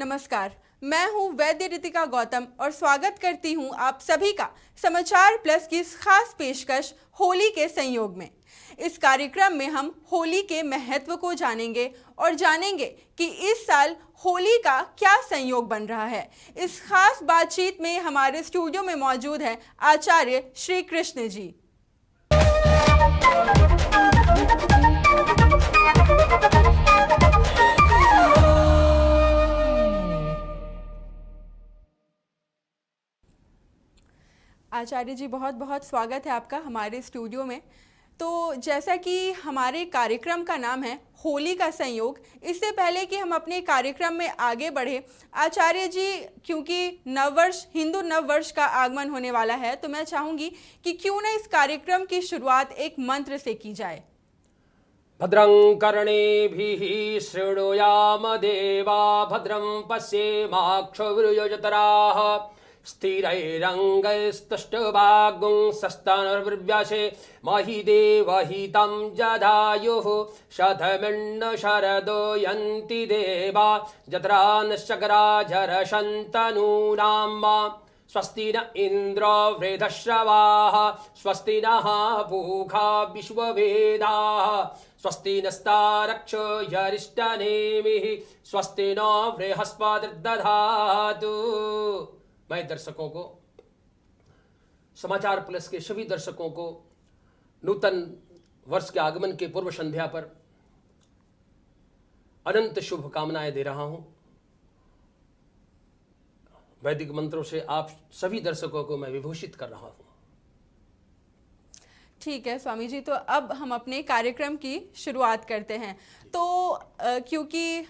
नमस्कार, मैं हूं वैद्य रितिका गौतम और स्वागत करती हूं आप सभी का समाचार प्लस की इस खास पेशकश होली के संयोग में। इस कार्यक्रम में हम होली के महत्व को जानेंगे और जानेंगे कि इस साल होली का क्या संयोग बन रहा है। इस खास बातचीत में हमारे स्टूडियो में मौजूद है आचार्य श्री कृष्ण जी। आचार्य जी, बहुत बहुत स्वागत है आपका हमारे स्टूडियो में। तो जैसा कि हमारे कार्यक्रम का नाम है होली का संयोग, इससे पहले कि हम अपने कार्यक्रम में आगे बढ़े, आचार्य जी, क्योंकि नववर्ष, हिंदू नववर्ष का आगमन होने वाला है, तो मैं चाहूंगी कि क्यों न इस कार्यक्रम की शुरुआत एक मंत्र से की जाए। भद्रं कर्णेभिः शृणुयाम देवा भद्रं पश्येमाक्षभिर्यजत्राः स्थिरैरङ्गैस्तुष्टुवागुंसस्तनूर्व्यासे महि देवहितं जदायुः शतमिन्न शरदो यन्ति देवा जत्रा नश्चक्राजरशन्तनूनां स्वस्ति न इन्द्रो वृधश्रवाः स्वस्ति नः पूषा विश्ववेदाः स्वस्ति नस्तारक्षो यरिष्ठनेमिः स्वस्ति नो बृहस्पतिर्दधातु। मैं दर्शकों को, समाचार प्लस के सभी दर्शकों को नूतन वर्ष के आगमन के पूर्व संध्या पर अनंत शुभकामनाएं दे रहा हूं। वैदिक मंत्रों से आप सभी दर्शकों को मैं विभूषित कर रहा हूं। ठीक है स्वामी जी, तो अब हम अपने कार्यक्रम की शुरुआत करते हैं। तो क्योंकि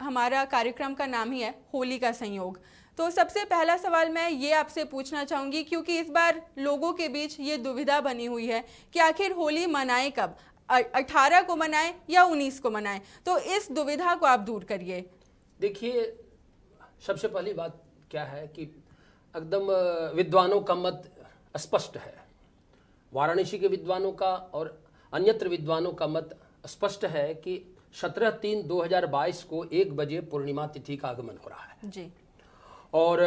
हमारा कार्यक्रम का नाम ही है होली का संयोग, तो सबसे पहला सवाल मैं ये आपसे पूछना चाहूँगी, क्योंकि इस बार लोगों के बीच ये दुविधा बनी हुई है कि आखिर होली मनाएं कब, 18 को मनाएं या 19 को मनाएं, तो इस दुविधा को आप दूर करिए। देखिए, सबसे पहली बात क्या है कि एकदम विद्वानों का मत स्पष्ट है। वाराणसी के विद्वानों का और अन्यत्र विद्वानों का मत स्पष्ट है कि 17/3/2022 को 1 बजे पूर्णिमा तिथि का आगमन हो रहा है जी, और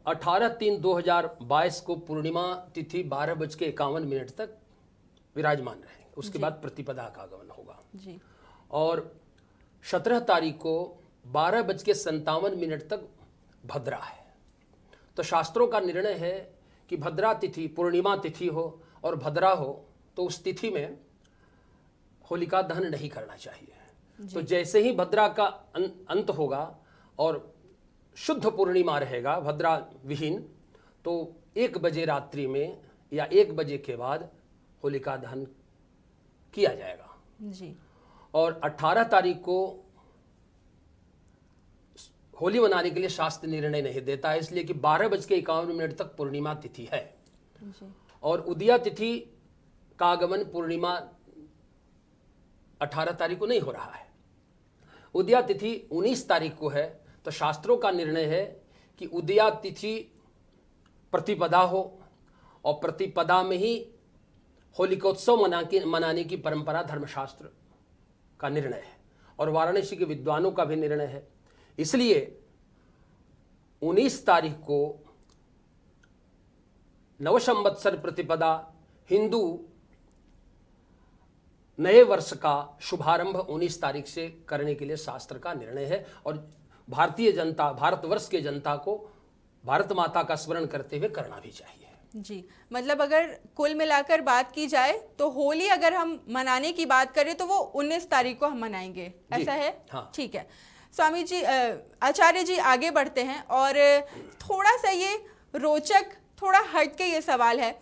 18/3/2022 को पूर्णिमा तिथि 12:51 तक विराजमान रहेंगे। उसके बाद प्रतिपदा का आगमन होगा जी, और 17 तारीख को 12:57 तक भद्रा है। तो शास्त्रों का निर्णय है कि भद्रा तिथि, पूर्णिमा तिथि हो और भद्रा हो, तो उस तिथि में होलिका दहन नहीं करना चाहिए। तो जैसे ही भद्रा का अंत होगा और शुद्ध पूर्णिमा रहेगा भद्रा विहीन, तो 1 बजे रात्रि में या 1 बजे के बाद होलिका दहन किया जाएगा जी। और 18 तारीख को होली मनाने के लिए शास्त्र निर्णय नहीं देता है, इसलिए कि 12:51 तक पूर्णिमा तिथि है जी। और उदया तिथि का आगमन पूर्णिमा 18 तारीख को नहीं हो रहा है। उदया तिथि 19 तारीख को है। तो शास्त्रों का निर्णय है कि उदया तिथि प्रतिपदा हो और प्रतिपदा में ही होलिकोत्सव मनाने की परंपरा धर्मशास्त्र का निर्णय है और वाराणसी के विद्वानों का भी निर्णय है। इसलिए 19 तारीख को नवसंवत्सर प्रतिपदा हिंदू नए वर्ष का शुभारंभ 19 तारीख से करने के लिए शास्त्र का निर्णय है और भारतीय जनता, भारतवर्ष के जनता को भारत माता का स्मरण करते हुए करना भी चाहिए जी। मतलब अगर कुल मिलाकर बात की जाए तो होली अगर हम मनाने की बात करें तो वो 19 तारीख को हम मनाएंगे, ऐसा है? हाँ। ठीक है स्वामी जी। आचार्य जी, आगे बढ़ते हैं और थोड़ा सा ये रोचक, थोड़ा हट के ये सवाल है।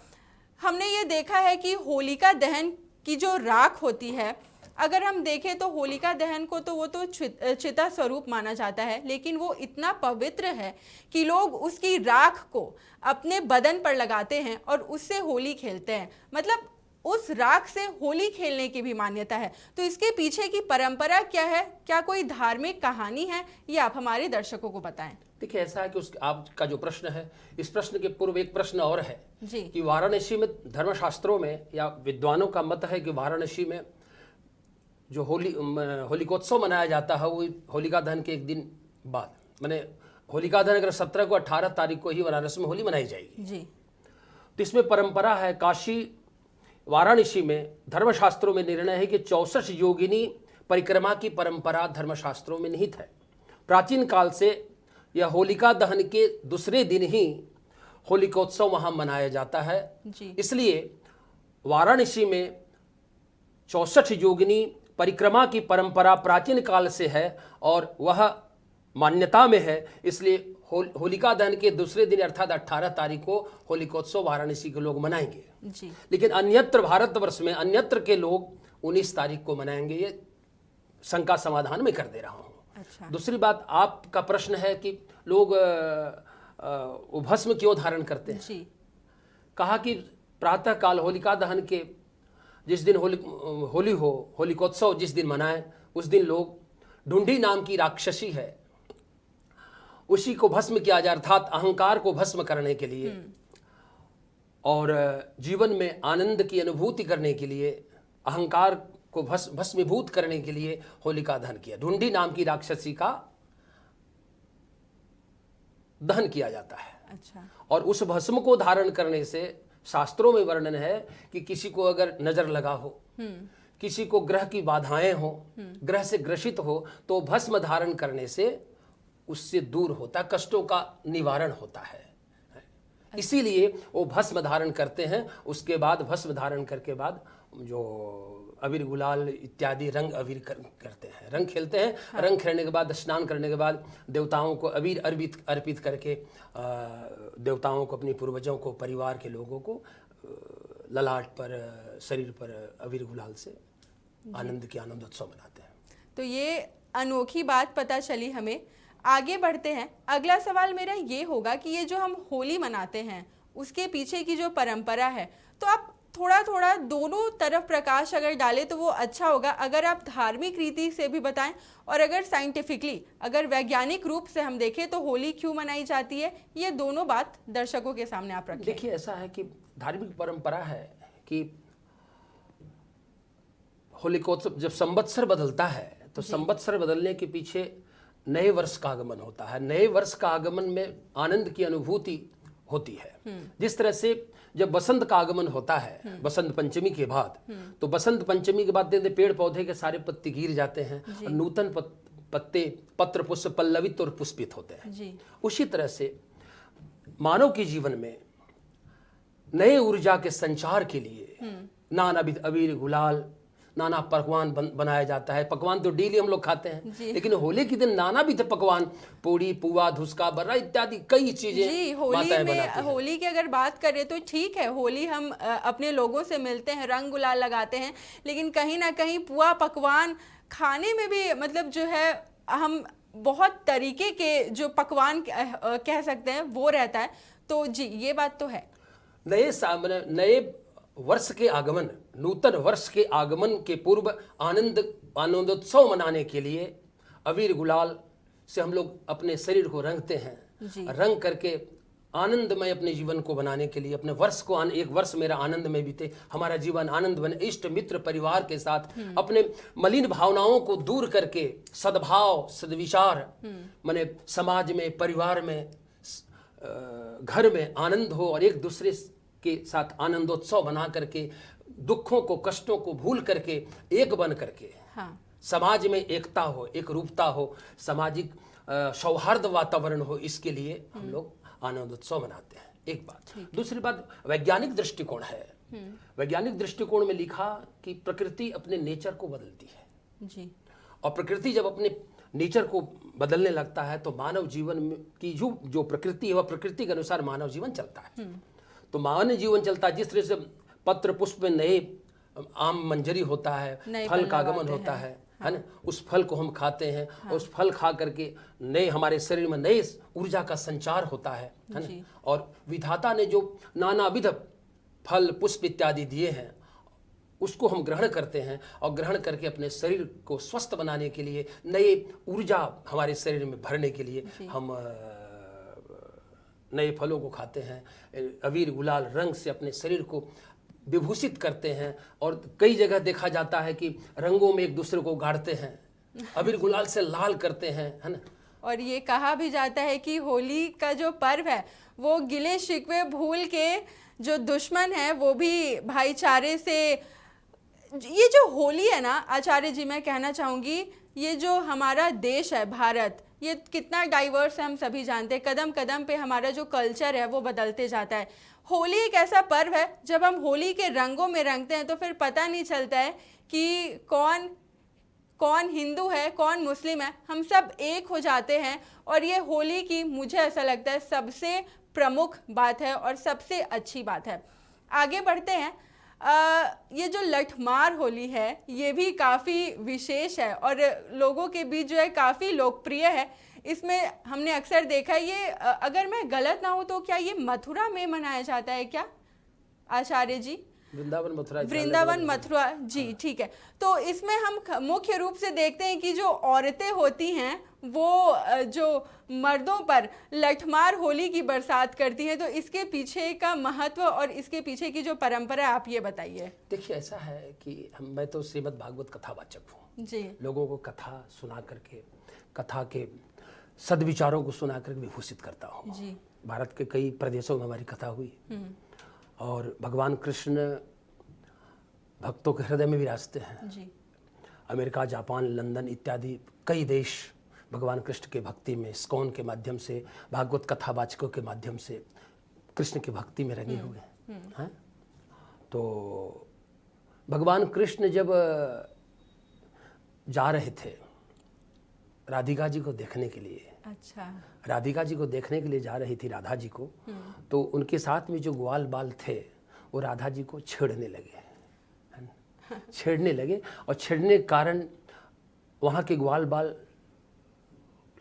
हमने ये देखा है कि होलिका दहन की जो राख होती है, अगर हम देखें तो होलिका दहन को तो वो तो चिता स्वरूप माना जाता है, लेकिन वो इतना पवित्र है कि लोग उसकी राख को अपने बदन पर लगाते हैं और उससे होली खेलते हैं। मतलब उस राख से होली खेलने की भी मान्यता है। तो इसके पीछे की परंपरा क्या है? क्या कोई धार्मिक कहानी है? ये आप हमारे दर्शकों को बताएं। देखिए, ऐसा है कि आपका जो प्रश्न है, इस प्रश्न के पूर्व एक प्रश्न और है जी। कि वाराणसी में धर्मशास्त्रों में या विद्वानों का मत है कि वाराणसी में जो होलिकोत्सव मनाया जाता है वो होलिका दहन के एक दिन बाद मैंने होलिका दहन अगर 17 को 18 तारीख को ही वाराणसी में होली मनाई जाएगी। जी। तो इसमें परंपरा है, काशी वाराणसी में धर्मशास्त्रों में निर्णय है कि 64 योगिनी परिक्रमा की परंपरा धर्मशास्त्रों में निहित है। प्राचीन काल से यह होलिका दहन के दूसरे दिन ही होलिकोत्सव वहाँ मनाया जाता है। जी। इसलिए वाराणसी में 64 योगिनी परिक्रमा की परंपरा प्राचीन काल से है और वह मान्यता में है। इसलिए होलिका दहन के दूसरे दिन अर्थात 18 तारीख को होलिकोत्सव वाराणसी के लोग मनाएंगे। जी। लेकिन अन्यत्र भारतवर्ष में अन्यत्र के लोग 19 तारीख को मनाएंगे। ये शंका समाधान में कर दे रहा हूँ। अच्छा। दूसरी बात, आपका प्रश्न है कि लोग भस्म क्यों धारण करते हैं। जी। कहा कि प्रातः काल होलिका दहन के जिस दिन होली हो, होलिकोत्सव जिस दिन मनाएं, उस दिन लोग ढूंढी नाम की राक्षसी है उसी को भस्म किया जाए, अर्थात अहंकार को भस्म करने के लिए और जीवन में आनंद की अनुभूति करने के लिए, अहंकार को भस्मीभूत करने के लिए होलिका दहन किया। ढूंढी नाम की राक्षसी का दहन किया जाता है। अच्छा। और उस भस्म को धारण करने से शास्त्रों में वर्णन है कि किसी को अगर नजर लगा हो, किसी को ग्रह की बाधाएं हो, ग्रह से ग्रसित हो, तो भस्म धारण करने से उससे दूर होता, कष्टों का निवारण होता है। इसीलिए वो भस्म धारण करते हैं। उसके बाद भस्म धारण करके बाद जो अबीर गुलाल इत्यादि रंग अबीर करते हैं, रंग खेलते हैं। हाँ। रंग खेलने के बाद, स्नान करने के बाद देवताओं को अबीर अर्पित करके देवताओं को, अपने पूर्वजों को, परिवार के लोगों को ललाट पर, शरीर पर अबीर गुलाल से आनंद की आनंदोत्सव मनाते हैं। तो ये अनोखी बात पता चली हमें। आगे बढ़ते हैं। अगला सवाल मेरा ये होगा कि ये जो हम होली मनाते हैं उसके पीछे की जो परंपरा है, तो आप थोड़ा थोड़ा दोनों तरफ प्रकाश अगर डालें तो वो अच्छा होगा। अगर आप धार्मिक रीति से भी बताएं और अगर साइंटिफिकली, अगर वैज्ञानिक रूप से हम देखें तो होली क्यों मनाई जाती है, ये दोनों बात दर्शकों के सामने आप रखें। देखिए, ऐसा है कि धार्मिक परंपरा है कि होलिकोत्सव जब संवत्सर बदलता है तो संवत्सर बदलने के पीछे नए वर्ष का आगमन होता है। नए वर्ष का आगमन में आनंद की अनुभूति होती है। जिस तरह से जब बसंत का आगमन होता है, बसंत पंचमी के बाद, तो बसंत पंचमी के बाद पेड़ पौधे के सारे पत्ते गिर जाते हैं और नूतन पत्ते, पत्र पुष्प पल्लवित और पुष्पित होते हैं। उसी तरह से मानव के जीवन में नए ऊर्जा के संचार के लिए नानाविध अबीर गुलाल, नाना पकवान बनाया जाता है। पकवान तो डेली हम लोग खाते हैं, लेकिन होली के दिन नानाविध पकवान, पूड़ी, पुआ, धुसका, बर्रा इत्यादि कई चीजें होली में, होली की अगर बात करें तो ठीक है, होली हम अपने लोगों से मिलते हैं, रंग गुलाल लगाते हैं, लेकिन कहीं ना कहीं पुआ पकवान खाने में भी मतलब जो है हम बहुत तरीके के जो पकवान कह सकते हैं वो रहता है। तो जी, ये बात तो है। नए वर्ष के आगमन, नूतन वर्ष के आगमन के पूर्व आनंदोत्सव मनाने के लिए अबीर गुलाल से हम लोग अपने शरीर को रंगते हैं। रंग करके आनंदमय अपने जीवन को बनाने के लिए, अपने वर्ष को, एक वर्ष मेरा आनंद में बीते, हमारा जीवन आनंद बने, इष्ट मित्र परिवार के साथ अपने मलिन भावनाओं को दूर करके सद्भाव, सद्विचार, माने समाज में, परिवार में, घर में आनंद हो और एक दूसरे के साथ आनंदोत्सव बना करके दुखों को, कष्टों को भूल करके एक बन करके समाज में एकता हो, एक रूपता हो, सामाजिक सौहार्द वातावरण हो, इसके लिए हम लोग आनंदोत्सव मनाते हैं। एक बात। दूसरी बात, वैज्ञानिक दृष्टिकोण है। वैज्ञानिक दृष्टिकोण में लिखा कि प्रकृति अपने नेचर को बदलती है जी। और प्रकृति जब अपने नेचर को बदलने लगता है तो मानव जीवन की जो प्रकृति है वह प्रकृति के अनुसार मानव जीवन चलता है। तो मानव जीवन चलता है जिस तरह से पत्र पुष्प में नए आम मंजरी होता है, फल का आगमन होता है ना, उस फल को हम खाते हैं और उस फल खा करके नए हमारे शरीर में नए ऊर्जा का संचार होता है ना। और विधाता ने जो नानाविध फल पुष्प इत्यादि दिए हैं उसको हम ग्रहण करते हैं और ग्रहण करके अपने शरीर को स्वस्थ बनाने के लिए, नए ऊर्जा हमारे शरीर में भरने के लिए हम नए फलों को खाते हैं। अबीर गुलाल रंग से अपने शरीर को विभूषित करते हैं और कई जगह देखा जाता है कि रंगों में एक दूसरे को गाड़ते हैं, अबीर गुलाल से लाल करते हैं, है ना। और ये कहा भी जाता है कि होली का जो पर्व है वो गिले शिकवे भूल के जो दुश्मन है वो भी भाईचारे से, ये जो होली है ना आचार्य जी, मैं कहना चाहूँगी ये जो हमारा देश है भारत, ये कितना डाइवर्स है हम सभी जानते हैं। कदम कदम पे हमारा जो कल्चर है वो बदलते जाता है। होली एक ऐसा पर्व है जब हम होली के रंगों में रंगते हैं तो फिर पता नहीं चलता है कि कौन हिंदू है कौन मुस्लिम है, हम सब एक हो जाते हैं। और ये होली की मुझे ऐसा लगता है सबसे प्रमुख बात है और सबसे अच्छी बात है। आगे बढ़ते हैं। ये जो लठमार होली है ये भी काफ़ी विशेष है और लोगों के बीच जो है काफ़ी लोकप्रिय है। इसमें हमने अक्सर देखा है ये, अगर मैं गलत ना हूँ तो क्या ये मथुरा में मनाया जाता है क्या आचार्य जी? वृंदावन मथुरा जी, ठीक है। तो इसमें हम मुख्य रूप से देखते हैं कि जो औरतें होती हैं वो जो मर्दों पर लठमार होली की बरसात करती हैं, तो इसके पीछे का महत्व और इसके पीछे की जो परंपरा है आप ये बताइए। देखिए ऐसा है कि मैं तो श्रीमद् भागवत कथावाचक हूँ जी, लोगों को कथा सुना करके, कथा के सदविचारों को सुना करके विभूषित करता हूँ जी। भारत के कई प्रदेशों में हमारी कथा हुई और भगवान कृष्ण भक्तों के हृदय में विराजते हैं जी। अमेरिका, जापान, लंदन इत्यादि कई देश भगवान कृष्ण के भक्ति में, इस्कॉन के माध्यम से, भागवत कथावाचकों के माध्यम से कृष्ण की भक्ति में रंगे हुए हैं। तो भगवान कृष्ण जब जा रहे थे राधिका जी को देखने के लिए, अच्छा, राधिका जी को देखने के लिए जा रही थी राधा जी को, तो उनके साथ में जो ग्वाल बाल थे वो राधा जी को छेड़ने लगे और छेड़ने के कारण वहाँ के ग्वाल बाल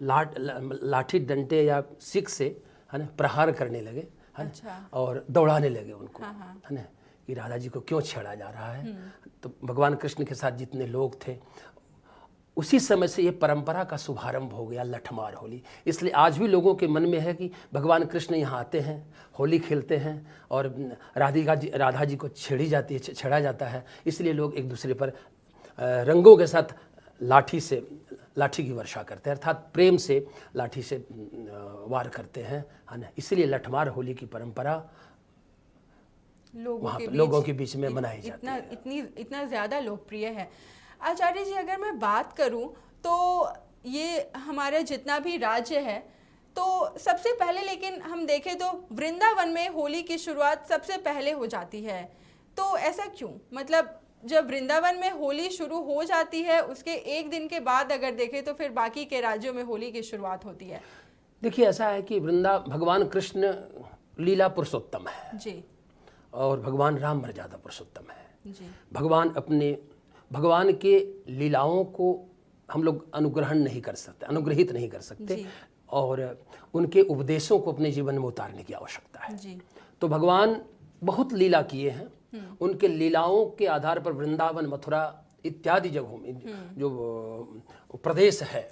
लाठी डंडे या सिक से है ना प्रहार करने लगे, है ना, अच्छा। और दौड़ाने लगे उनको, है ना, कि राधा जी को क्यों छेड़ा जा रहा है। तो भगवान कृष्ण के साथ जितने लोग थे उसी समय से ये परंपरा का शुभारंभ हो गया लठमार होली। इसलिए आज भी लोगों के मन में है कि भगवान कृष्ण यहाँ आते हैं, होली खेलते हैं और राधा जी को छेड़ा जाता है। इसलिए लोग एक दूसरे पर रंगों के साथ लाठी की वर्षा करते हैं, अर्थात प्रेम से लाठी से वार करते हैं, है ना। इसलिए लठमार होली की परंपरा लोगों के बीच में मनाई जाती है। इतना ज़्यादा लोकप्रिय है। आचार्य जी अगर मैं बात करूं तो ये हमारा जितना भी राज्य है तो सबसे पहले, लेकिन हम देखें तो वृंदावन में होली की शुरुआत सबसे पहले हो जाती है, तो ऐसा क्यों? मतलब जब वृंदावन में होली शुरू हो जाती है उसके एक दिन के बाद अगर देखें तो फिर बाकी के राज्यों में होली की शुरुआत होती है। देखिए ऐसा है कि भगवान कृष्ण लीला पुरुषोत्तम है जी, और भगवान राम मर्यादा पुरुषोत्तम है जी। भगवान के लीलाओं को हम लोग अनुग्रहित नहीं कर सकते और उनके उपदेशों को अपने जीवन में उतारने की आवश्यकता है जी। तो भगवान बहुत लीला किए हैं, उनके लीलाओं के आधार पर वृंदावन, मथुरा इत्यादि जगहों में जो प्रदेश है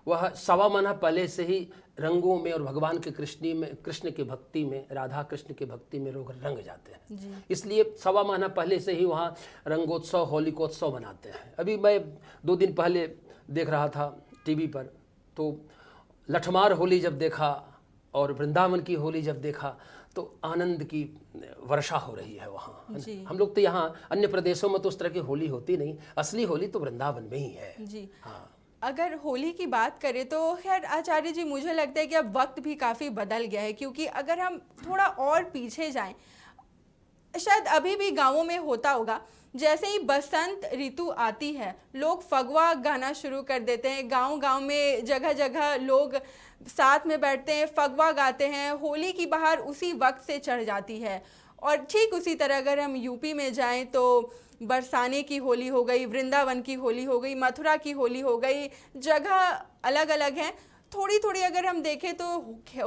वह सवा महीना पहले से ही रंगों में और भगवान के कृष्ण के भक्ति में, राधा कृष्ण के भक्ति में लोग रंग जाते हैं। इसलिए सवा महीना पहले से ही वहाँ रंगोत्सव, होलिकोत्सव मनाते हैं। अभी मैं 2 दिन पहले देख रहा था टीवी पर, तो लठमार होली जब देखा और वृंदावन की होली जब देखा तो आनंद की वर्षा हो रही है वहाँ। हम लोग तो यहाँ अन्य प्रदेशों में तो उस तरह की होली होती नहीं, असली होली तो वृंदावन में ही है जी। हाँ, अगर होली की बात करें तो खैर आचार्य जी मुझे लगता है कि अब वक्त भी काफ़ी बदल गया है, क्योंकि अगर हम थोड़ा और पीछे जाएं, शायद अभी भी गांवों में होता होगा, जैसे ही बसंत ऋतु आती है लोग फगवा गाना शुरू कर देते हैं। गांव में जगह जगह लोग साथ में बैठते हैं, फगवा गाते हैं। होली की बहार उसी वक्त से चढ़ जाती है। और ठीक उसी तरह अगर हम यूपी में जाएं तो बरसाने की होली हो गई, वृंदावन की होली हो गई, मथुरा की होली हो गई, जगह अलग अलग हैं। थोड़ी थोड़ी अगर हम देखें तो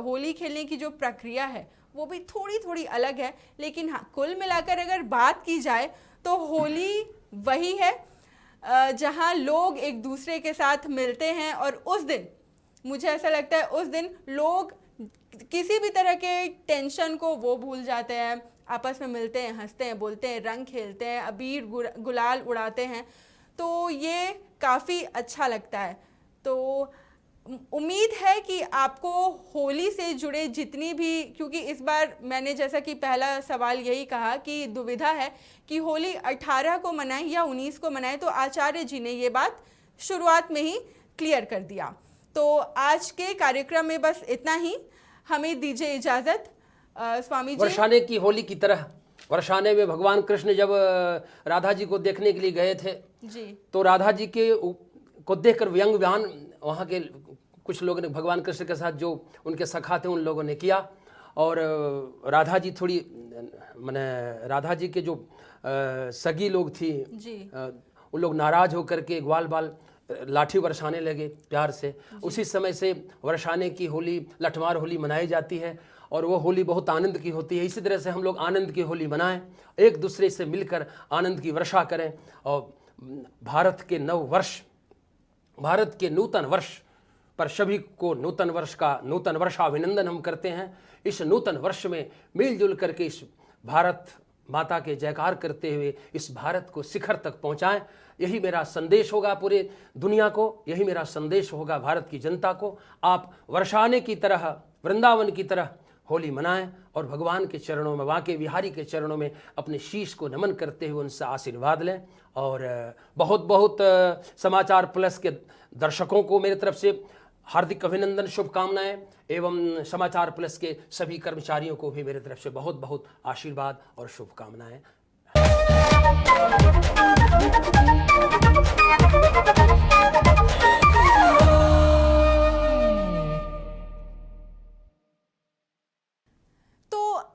होली खेलने की जो प्रक्रिया है वो भी थोड़ी थोड़ी अलग है, लेकिन हाँ, कुल मिलाकर अगर बात की जाए तो होली वही है जहाँ लोग एक दूसरे के साथ मिलते हैं। और उस दिन मुझे ऐसा लगता है उस दिन लोग किसी भी तरह के टेंशन को वो भूल जाते हैं, आपस में मिलते हैं, हंसते हैं, बोलते हैं, रंग खेलते हैं, अबीर गुलाल उड़ाते हैं। तो ये काफ़ी अच्छा लगता है। तो उम्मीद है कि आपको होली से जुड़े जितनी भी, क्योंकि इस बार मैंने जैसा कि पहला सवाल यही कहा कि दुविधा है कि होली 18 को मनाएं या 19 को मनाएं, तो आचार्य जी ने ये बात शुरुआत में ही क्लियर कर दिया। तो आज के कार्यक्रम में बस इतना ही, हमें दीजिए इजाज़त। स्वामी जी, वर्षाने की होली की तरह वर्षाने में भगवान कृष्ण जब राधा जी को देखने के लिए गए थे जी, तो राधा जी के को देखकर व्यंग व्यान वहाँ के कुछ लोगों ने भगवान कृष्ण के साथ जो उनके सखा थे उन लोगों ने किया। और राधा जी थोड़ी माने राधा जी के जो सगी लोग थी जी, उन लोग नाराज होकर के ग्वाल बाल लाठी बरसाने लगे प्यार से। उसी समय से वर्षाने की होली, लठमार होली मनाई जाती है और वो होली बहुत आनंद की होती है। इसी तरह से हम लोग आनंद की होली मनाएं, एक दूसरे से मिलकर आनंद की वर्षा करें। और भारत के नव वर्ष, भारत के नूतन वर्ष पर सभी को नूतन वर्ष का नूतन वर्षाभिनंदन हम करते हैं। इस नूतन वर्ष में मिलजुल करके इस भारत माता के जयकार करते हुए इस भारत को शिखर तक पहुंचाएं। यही मेरा संदेश होगा पूरे दुनिया को, यही मेरा संदेश होगा भारत की जनता को। आप वर्षाने की तरह, वृंदावन की तरह होली मनाएं और भगवान के चरणों में, बांके बिहारी के चरणों में अपने शीश को नमन करते हुए उनसे आशीर्वाद लें। और बहुत बहुत समाचार प्लस के दर्शकों को मेरी तरफ से हार्दिक अभिनंदन, शुभकामनाएं, एवं समाचार प्लस के सभी कर्मचारियों को भी मेरी तरफ से बहुत बहुत आशीर्वाद और शुभकामनाएं।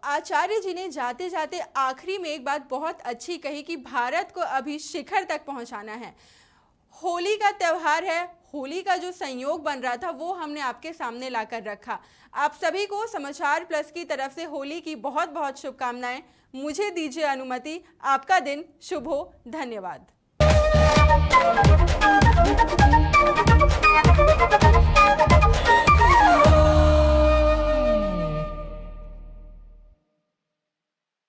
आचार्य जी ने जाते जाते आखिरी में एक बात बहुत अच्छी कही कि भारत को अभी शिखर तक पहुंचाना है। होली का त्यौहार है, होली का जो संयोग बन रहा था वो हमने आपके सामने लाकर रखा। आप सभी को समाचार प्लस की तरफ से होली की बहुत बहुत शुभकामनाएं। मुझे दीजिए अनुमति, आपका दिन शुभ हो। धन्यवाद।